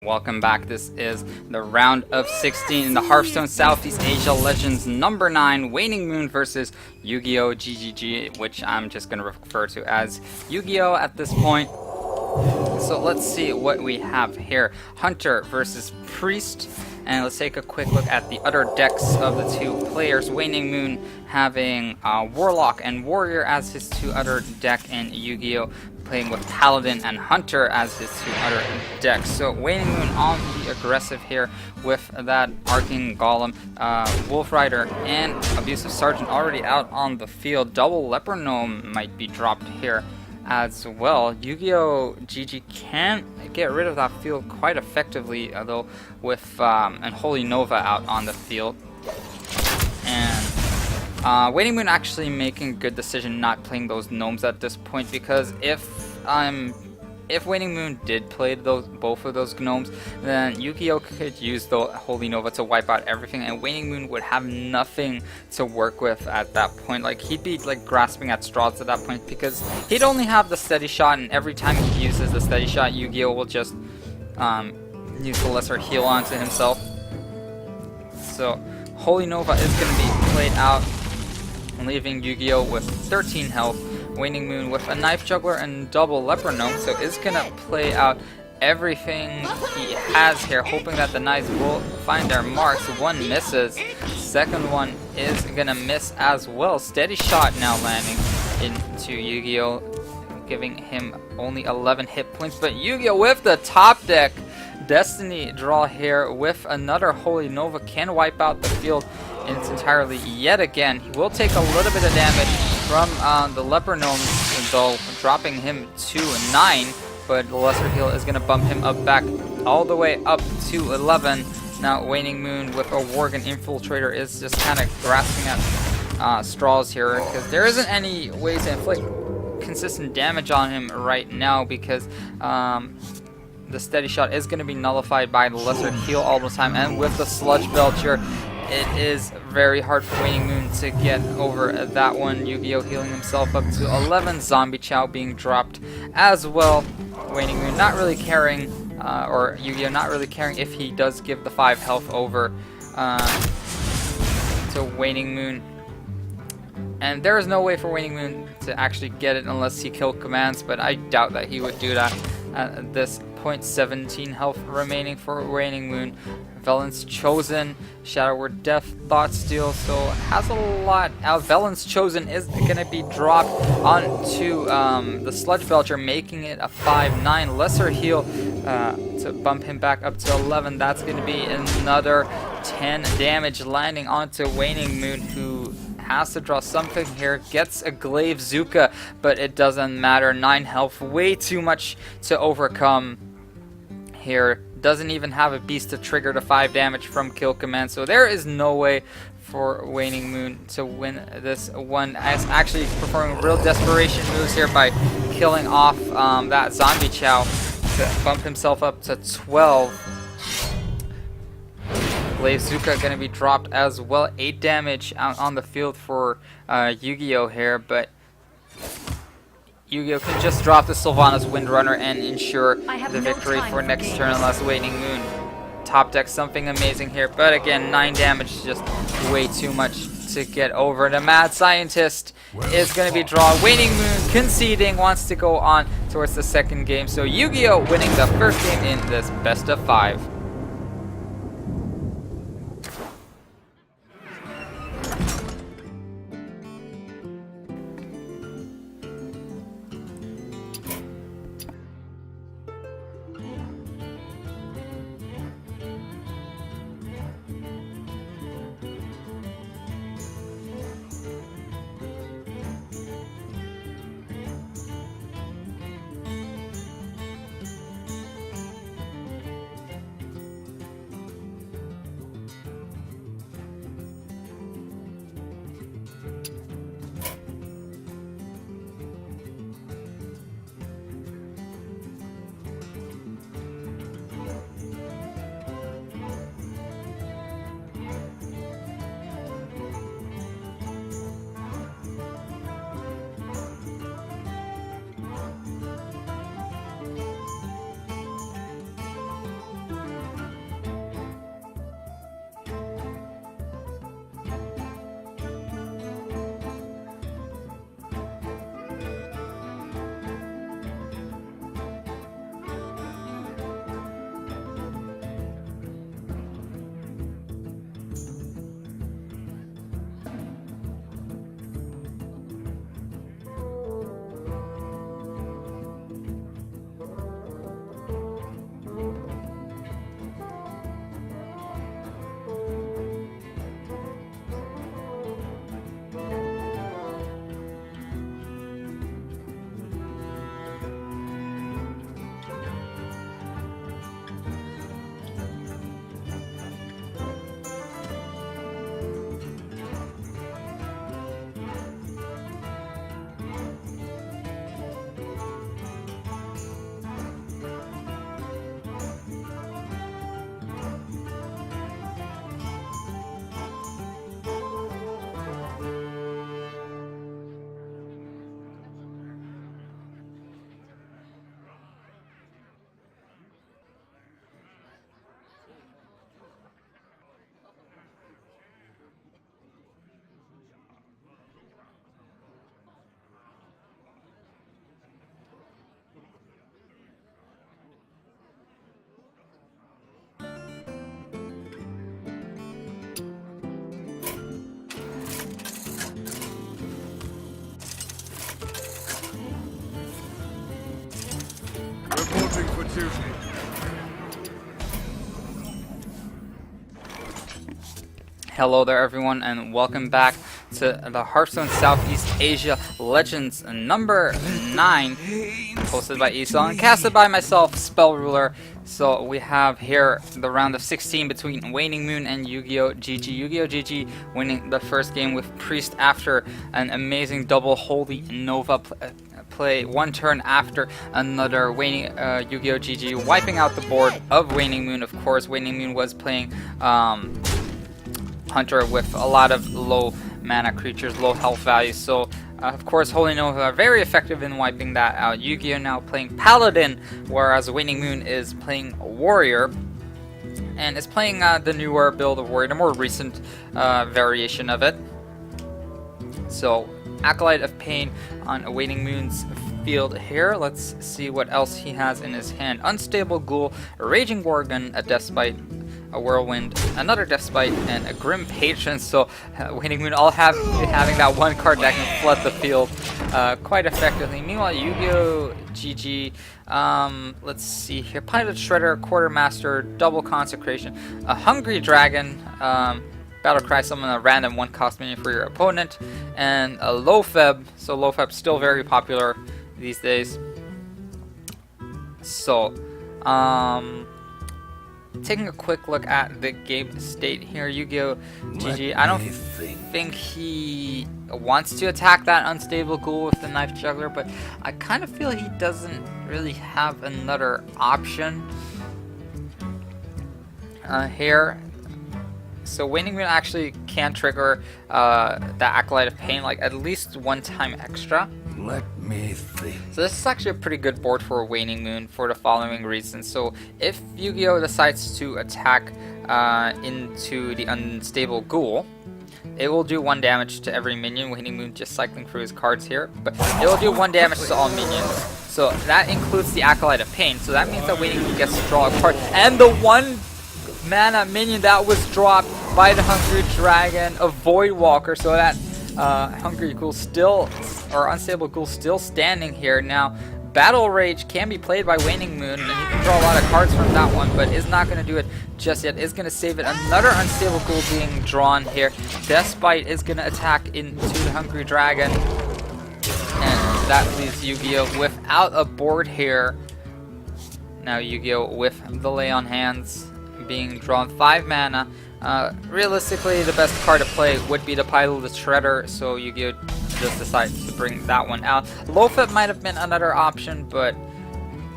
Welcome back. This is the round of 16 in the Hearthstone Southeast Asia Legends number 9 Waning Moon versus Yu-Gi-Oh! GGG, which I'm just going to refer to as Yu-Gi-Oh! At this point. So let's see what we have here. Hunter versus Priest. And let's take a quick look at the other decks of the two players. Waning Moon having Warlock and Warrior as his two other deck, and Yu-Gi-Oh! Playing with Paladin and Hunter as his two other decks. So Waning Moon on the aggressive here with that Arcing Golem, Wolf Rider, and Abusive Sergeant already out on the field. Double Leper Gnome might be dropped here as well. Yu-Gi-Oh! GG can get rid of that field quite effectively, though, with and Holy Nova out on the field. And Waning Moon actually making a good decision not playing those gnomes at this point, because if Waning Moon did play both of those gnomes, then Yu-Gi-Oh! Could use the Holy Nova to wipe out everything, and Waning Moon would have nothing to work with at that point. Like, he'd be like grasping at straws at that point, because he'd only have the steady shot, and every time he uses the steady shot, Yu-Gi-Oh! Will just use the lesser heal onto himself. So Holy Nova is going to be played out, leaving Yu-Gi-Oh! With 13 health. Waning Moon with a Knife Juggler and double Leper Gnome, so is gonna play out everything he has here, hoping that the knights will find their marks. One misses, second one is gonna miss as well. Steady shot now landing into Yu-Gi-Oh!, giving him only 11 hit points, but Yu-Gi-Oh! With the top deck Destiny draw here with another Holy Nova can wipe out the field in its entirety yet again. He will take a little bit of damage from the Leper Gnome, though, dropping him to 9, but the lesser heal is going to bump him up back all the way up to 11. Now Waning Moon with a Worgen Infiltrator is just kind of grasping at straws here, because there isn't any way to inflict consistent damage on him right now, because the steady shot is going to be nullified by the lesser heal all the time, and with the Sludge Belcher, it is very hard for Waning Moon to get over that one. Yu-Gi-Oh! Healing himself up to 11. Zombie Chow being dropped as well. Waning Moon not really caring, or Yu-Gi-Oh! Not really caring if he does give the 5 health over to Waning Moon. And there is no way for Waning Moon to actually get it unless he kill commands, but I doubt that he would do that at this point. 17 health remaining for Waning Moon. Velen's Chosen, Shadow Word Death, Thought Steal, so has a lot. Velen's Chosen is going to be dropped onto the Sludge Belcher, making it a 5-9. Lesser heal to bump him back up to 11. That's going to be another 10 damage landing onto Waning Moon, who has to draw something here. Gets a Glaive Zuka, but it doesn't matter. 9 health, way too much to overcome here. Doesn't even have a beast to trigger the 5 damage from kill command, so there is no way for Waning Moon to win this one. As actually performing real desperation moves here by killing off that Zombie Chow to bump himself up to 12. Blazuka going to be dropped as well. 8 damage out on the field for Yu-Gi-Oh! Here, but Yu-Gi-Oh! Can just drop the Sylvanas Windrunner and ensure the victory for next turn, unless Waning Moon top decks something amazing here. But again, 9 damage is just way too much to get over. The Mad Scientist is going to be drawn. Waning Moon conceding, wants to go on towards the second game. So Yu-Gi-Oh! Winning the first game in this best of 5. Hello there everyone, and welcome back to the Hearthstone Southeast Asia Legends number 9, hosted by Esau and casted by myself, Spell Ruler. So we have here the round of 16 between WaningMoon and Yugiohggg. Yugiohggg winning the first game with Priest after an amazing double Holy Nova play, one turn after another. Yugiohggg wiping out the board of WaningMoon. Of course, WaningMoon was playing Hunter with a lot of low mana creatures, low health values, so of course Holy Nova are very effective in wiping that out. Yu-Gi-Oh now playing Paladin, whereas WaningMoon is playing Warrior, and is playing the newer build of Warrior, the more recent variation of it. So Acolyte of Pain on WaningMoon's field here. Let's see what else he has in his hand. Unstable Ghoul, a Raging Worgen, a Deathbite, a Whirlwind, another Deathbite, and a Grim Patron. So WaningMoon all having that one card that can flood the field quite effectively. Meanwhile, Yugiohggg, let's see here. Pilot Shredder, Quartermaster, Double Consecration, a Hungry Dragon, Battlecry, summon a random 1-cost minion for your opponent, and a Lofeb. So Lofeb's still very popular these days. So, taking a quick look at the game state here, Yugiohggg, I don't think he wants to attack that Unstable Ghoul with the Knife Juggler, but I kind of feel he doesn't really have another option here. So WaningMoon actually can trigger the Acolyte of Pain like at least one time extra. Let me think. So this is actually a pretty good board for WaningMoon for the following reasons. So if Yu-Gi-Oh decides to attack into the Unstable Ghoul, it will do 1 damage to every minion. WaningMoon just cycling through his cards here, but it will do 1 damage to all minions. So that includes the Acolyte of Pain. So that means that WaningMoon gets to draw a card, and the 1 mana minion that was dropped by the Hungry Dragon, a Voidwalker. So that Hungry Ghoul still, or Unstable Ghoul still standing here. Now, Battle Rage can be played by WaningMoon, and he can draw a lot of cards from that one, but is not going to do it just yet. Is going to save it. Another Unstable Ghoul being drawn here. Deathbite is going to attack into the Hungry Dragon, and that leaves Yu-Gi-Oh without a board here. Now Yu-Gi-Oh with the Lay on Hands being drawn, 5 mana. Realistically, the best card to play would be the Pilot Shredder, so Yu-Gi-Oh just decides to bring that one out. Lofeb might have been another option, but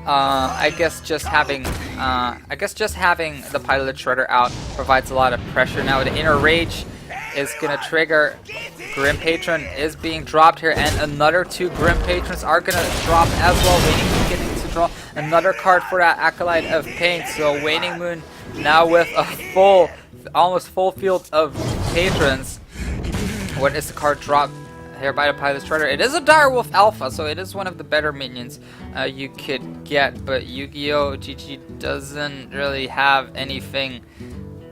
I guess just having the Pilot Shredder out provides a lot of pressure. Now the Inner Rage is gonna trigger. Grim Patron is being dropped here, and another 2 Grim Patrons are gonna drop as well. WaningMoon getting to draw another card for that Acolyte of Pain. So WaningMoon now with a almost full field of patrons. What is the card dropped here by the Pilot Shredder? It is a Direwolf Alpha, so it is one of the better minions you could get, but Yugiohggg doesn't really have anything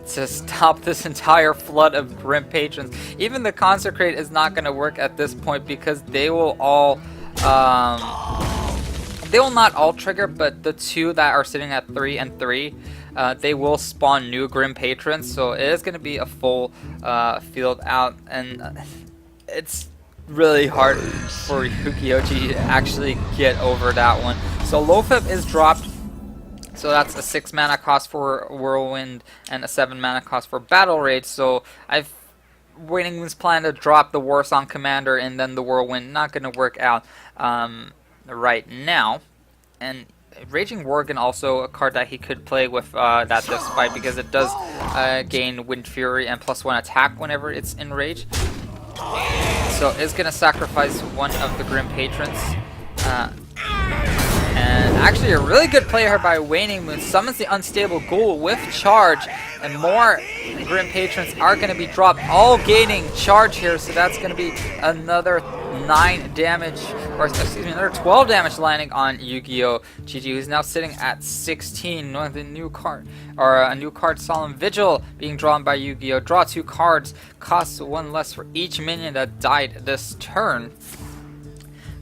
to stop this entire flood of Grim Patrons. Even the Consecrate is not going to work at this point, because they will all they will not all trigger, but the 2 that are sitting at 3 and 3, they will spawn new Grim Patrons, so it is going to be a full field out, and it's really hard for Yugiohggg to actually get over that one. So Lofeb is dropped, so that's a 6 mana cost for Whirlwind and a 7 mana cost for Battle Rage. So WaningMoon's plan to drop the Warsong Commander and then the Whirlwind, not going to work out right now. And Raging Worgen also a card that he could play with that Deathbite, because it does gain Wind Fury and +1 attack whenever it's enraged. So it's going to sacrifice one of the Grim Patrons. And actually a really good play here by WaningMoon. Summons the Unstable Ghoul with charge, and more Grim Patrons are going to be dropped, all gaining charge here. So that's going to be another 9 damage, or excuse me, another 12 damage landing on Yugiohggg, who's now sitting at 16. One of the new card, or a new card, Solemn Vigil, being drawn by Yu-Gi-Oh. Draw 2 cards, costs 1 less for each minion that died this turn.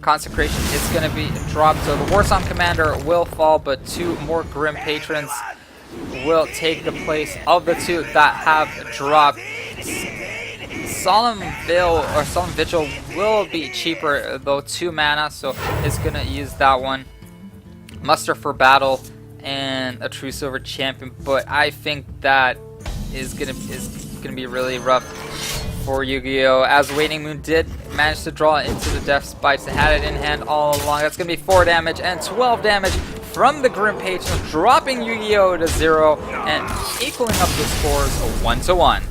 Consecration is going to be dropped, so the Warsong Commander will fall, but 2 more Grim Patrons will take the place of the 2 that have dropped. Solemn Vigil will be cheaper, though 2 mana, so it's going to use that one. Muster for Battle and a True Silver Champion, but I think that is gonna be really rough for Yu-Gi-Oh! As Waning Moon did manage to draw into the Death Spites and had it in hand all along. That's gonna be 4 damage and 12 damage from the Grim Patron, dropping Yu-Gi-Oh! To 0 and equaling up the scores 1-1.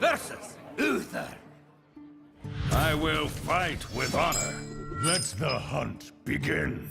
Versus Uther. I will fight with honor. Let the hunt begin.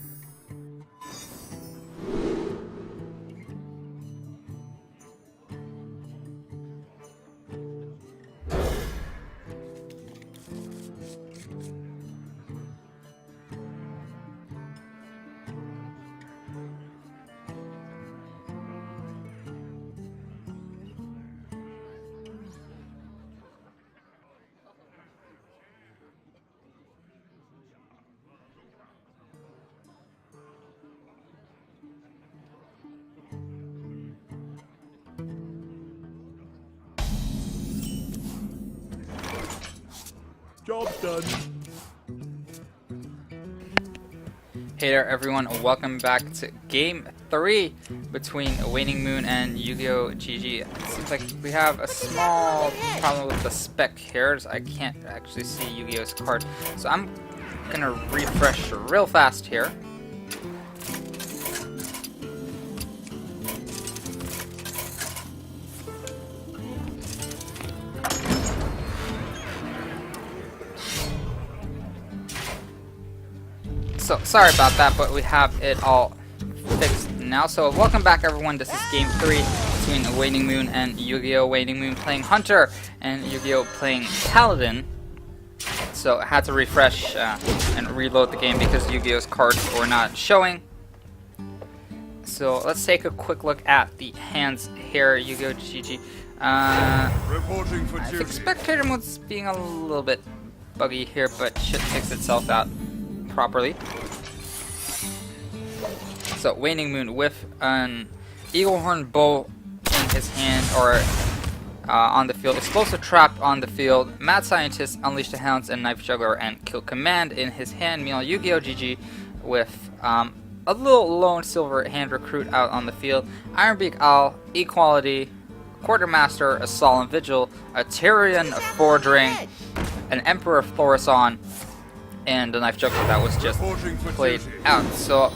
Job's done. Hey there everyone, welcome back to Game 3 between Waning Moon and Yugiohggg. It seems like we have a small problem with the spec here, as I can't actually see Yu-Gi-Oh's card. So I'm gonna refresh real fast here. So sorry about that, but we have it all fixed now. So welcome back everyone, this is Game 3 between Waning Moon and Yu-Gi-Oh! Waning Moon playing Hunter and Yu-Gi-Oh! Playing Paladin. So I had to refresh and reload the game because Yu-Gi-Oh's cards were not showing. So let's take a quick look at the hands here, Yugiohggg. Reporting for I duty. think Spectator mode's being a little bit buggy here, but should fix itself out properly. So Waning Moon with an Eagle Horn Bow in his hand, or on the field. Explosive Trap on the field. Mad Scientist, Unleash the Hounds, and Knife Juggler and Kill Command in his hand. Meanwhile, Yugiohggg with a little lone silver hand recruit out on the field. Ironbeak Owl, Equality, Quartermaster, a Solemn Vigil, a Tyrion, a Fordring, an Emperor of Thorison, and the Knife Juggler that was just played out. So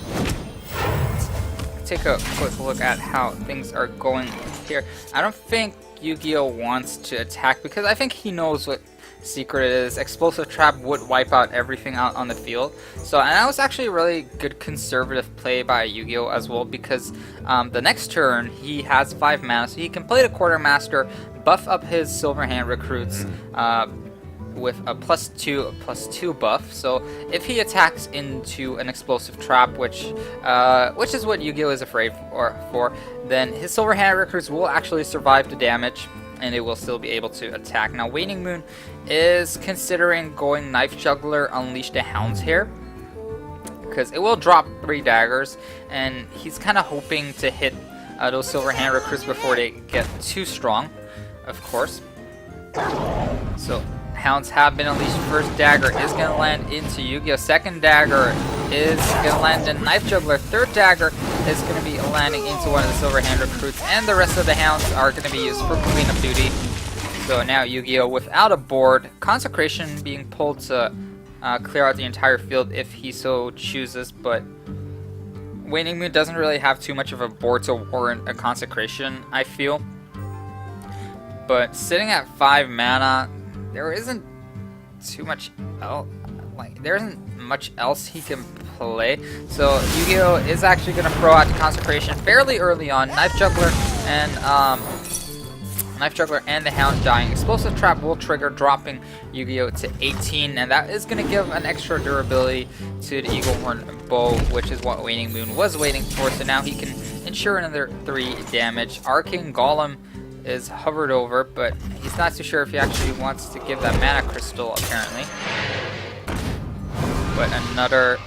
let's take a quick look at how things are going here. I don't think Yu-Gi-Oh wants to attack because I think he knows what secret is Explosive Trap would wipe out everything out on the field. So, and that was actually a really good conservative play by Yu-Gi-Oh as well, because the next turn he has 5 mana, so he can play the Quartermaster, buff up his Silver Hand recruits with a +2/+2 buff. So if he attacks into an Explosive Trap, which is what Yu-Gi-Oh is afraid for, then his Silver Hand recruits will actually survive the damage, and it will still be able to attack. Now Waning Moon is considering going Knife Juggler, Unleash the Hound's Hair, because it will drop 3 daggers, and he's kind of hoping to hit those Silver Hand recruits before they get too strong, of course. So Hounds have been unleashed. First dagger is going to land into Yu-Gi-Oh! Second dagger is going to land in Knife Juggler. Third dagger is going to be landing into one of the Silver Hand recruits, and the rest of the Hounds are going to be used for cleanup duty. So now Yu-Gi-Oh! Without a board, Consecration being pulled to clear out the entire field if he so chooses, but Waning Moon doesn't really have too much of a board to warrant a Consecration, I feel. But sitting at 5 mana, there isn't too much else. There isn't much else he can play. So Yu-Gi-Oh! Is actually going to throw out the Consecration fairly early on. Knife Juggler and the Hound dying. Explosive Trap will trigger, dropping Yu-Gi-Oh! To 18, and that is going to give an extra durability to the Eagle Horn Bow, which is what Waning Moon was waiting for. So now he can ensure another 3 damage. Arcane Golem is hovered over, but he's not too sure if he actually wants to give that mana crystal, apparently. But another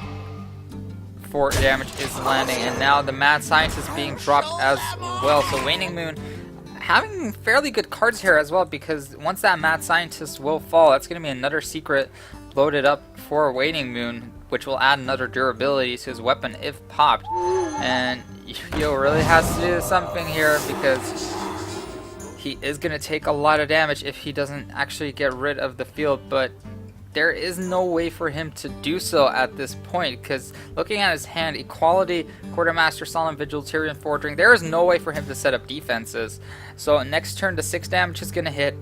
4 damage is landing, and now the Mad Scientist being dropped as well. So Waning Moon having fairly good cards here as well, because once that Mad Scientist will fall, that's going to be another secret loaded up for Waning Moon, which will add another durability to his weapon if popped. And Yu-Gi-Oh! Really has to do something here, because he is going to take a lot of damage if he doesn't actually get rid of the field, but there is no way for him to do so at this point, because looking at his hand, Equality, Quartermaster, Solemn Vigil, Tyrian Forging, there is no way for him to set up defenses. So next turn, the 6 damage is going to hit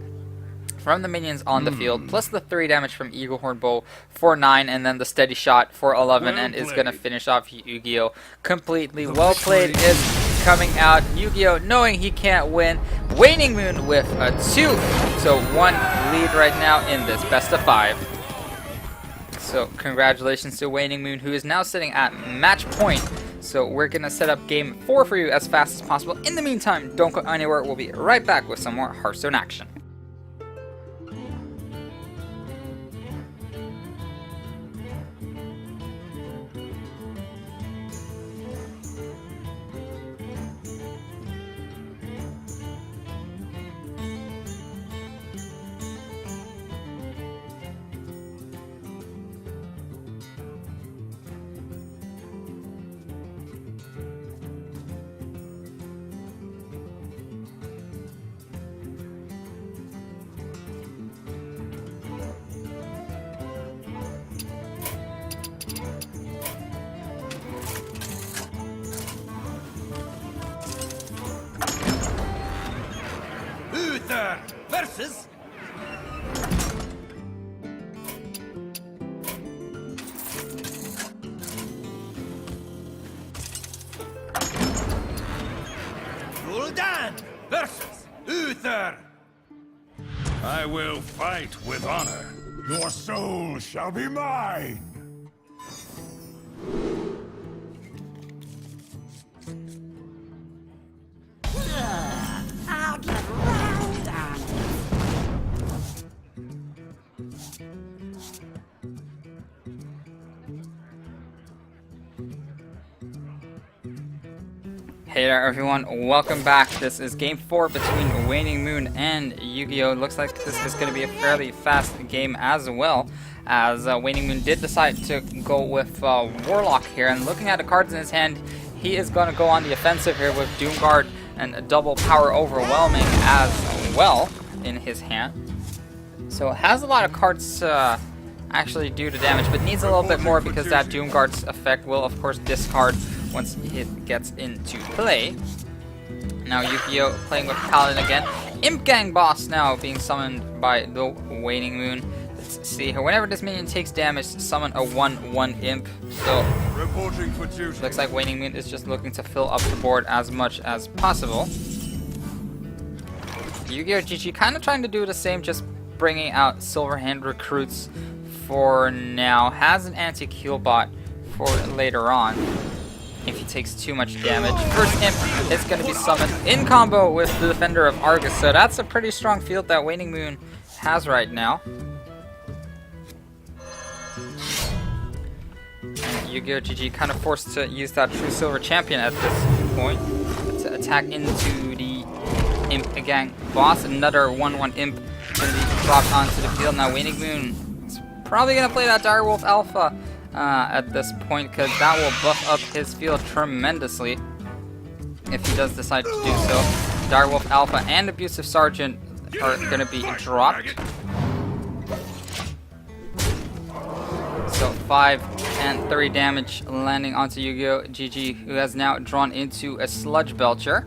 from the minions on the field, plus the 3 damage from Eagle Horn Bow for 9, and then the Steady Shot for 11, and is going to finish off Yu-Gi-Oh! Completely. Well played is coming out. Yu-Gi-Oh! Knowing he can't win. Waning Moon with a 2-1 lead right now in this best of 5. So congratulations to Waning Moon, who is now sitting at match point. So we're going to set up game 4 for you as fast as possible. In the meantime, don't go anywhere. We'll be right back with some more Hearthstone action. Uther versus Gul'dan versus Uther. I will fight with honor. Your soul shall be mine. I'll get round on it. Hey there everyone, welcome back. This is game 4 between Waning Moon and Yu-Gi-Oh! Looks like this is going to be a fairly fast game as well, as Waning Moon did decide to go with Warlock here, and looking at the cards in his hand, he is going to go on the offensive here with Doomguard and a double power overwhelming as well in his hand. So it has a lot of cards actually do the damage, but needs a little bit more because that Doomguard's effect will of course discard once it gets into play. Now Yu-Gi-Oh! Playing with Paladin again. Imp Gang boss now being summoned by the Waning Moon. Let's see here. Whenever this minion takes damage, summon a 1/1 imp. So Reporting for duty. looks like Waning Moon is just looking to fill up the board as much as possible. Yugiohggg kind of trying to do the same, just bringing out Silver Hand recruits for now. Has an anti-kill bot for later on if he takes too much damage. First imp is going to be summoned in combo with the Defender of Argus, so that's a pretty strong field that Waning Moon has right now. And Yugiohggg kind of forced to use that True Silver Champion at this point to attack into the Imp Gang boss. Another 1/1 imp going to be dropped onto the field. Now Waning Moon is probably going to play that Direwolf Alpha at this point, because that will buff up his field tremendously if he does decide to do so. Direwolf Alpha and Abusive Sergeant are going to be dropped. So 5 and 3 damage landing onto Yugiohggg, who has now drawn into a Sludge Belcher.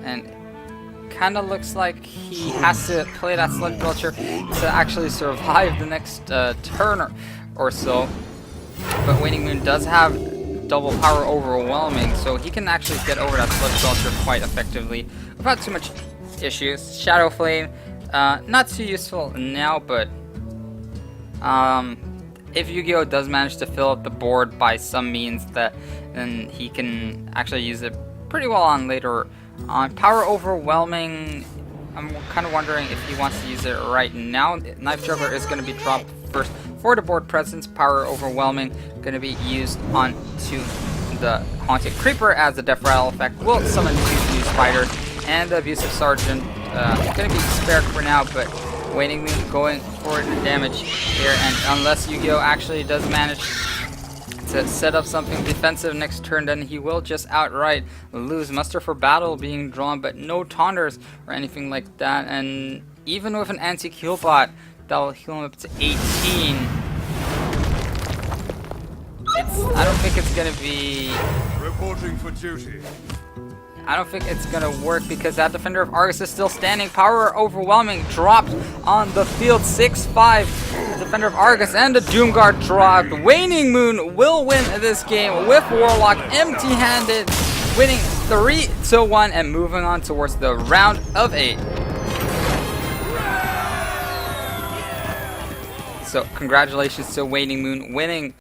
And kind of looks like he has to play that Sludge Belcher to actually survive the next turn or so. But Waning Moon does have double power overwhelming, so he can actually get over that Sludge Belcher quite effectively without too much issues. Shadow Flame, not too useful now, but if Yu-Gi-Oh does manage to fill up the board by some means, then he can actually use it pretty well on later on. Power Overwhelming, I'm kind of wondering if he wants to use it right now. Knife Juggler is going to be dropped first for the board presence. Power Overwhelming going to be used onto the Haunted Creeper as the Death Rattle effect will summon 2 new spiders, and the Abusive Sergeant going to be spared for now, but Waning Moon going for the damage here, and unless Yu-Gi-Oh actually does manage to set up something defensive next turn, then he will just outright lose. Muster for Battle being drawn, but no taunters or anything like that, and even with an anti-kill bot that will heal him up to 18, I don't think it's gonna be... Reporting for duty. I don't think it's gonna work, because that Defender of Argus is still standing. Power Overwhelming dropped on the field. 6-5. Defender of Argus and the Doomguard dropped. Waning Moon will win this game with Warlock empty-handed, winning 3-1 and moving on towards the round of 8. So congratulations to Waning Moon winning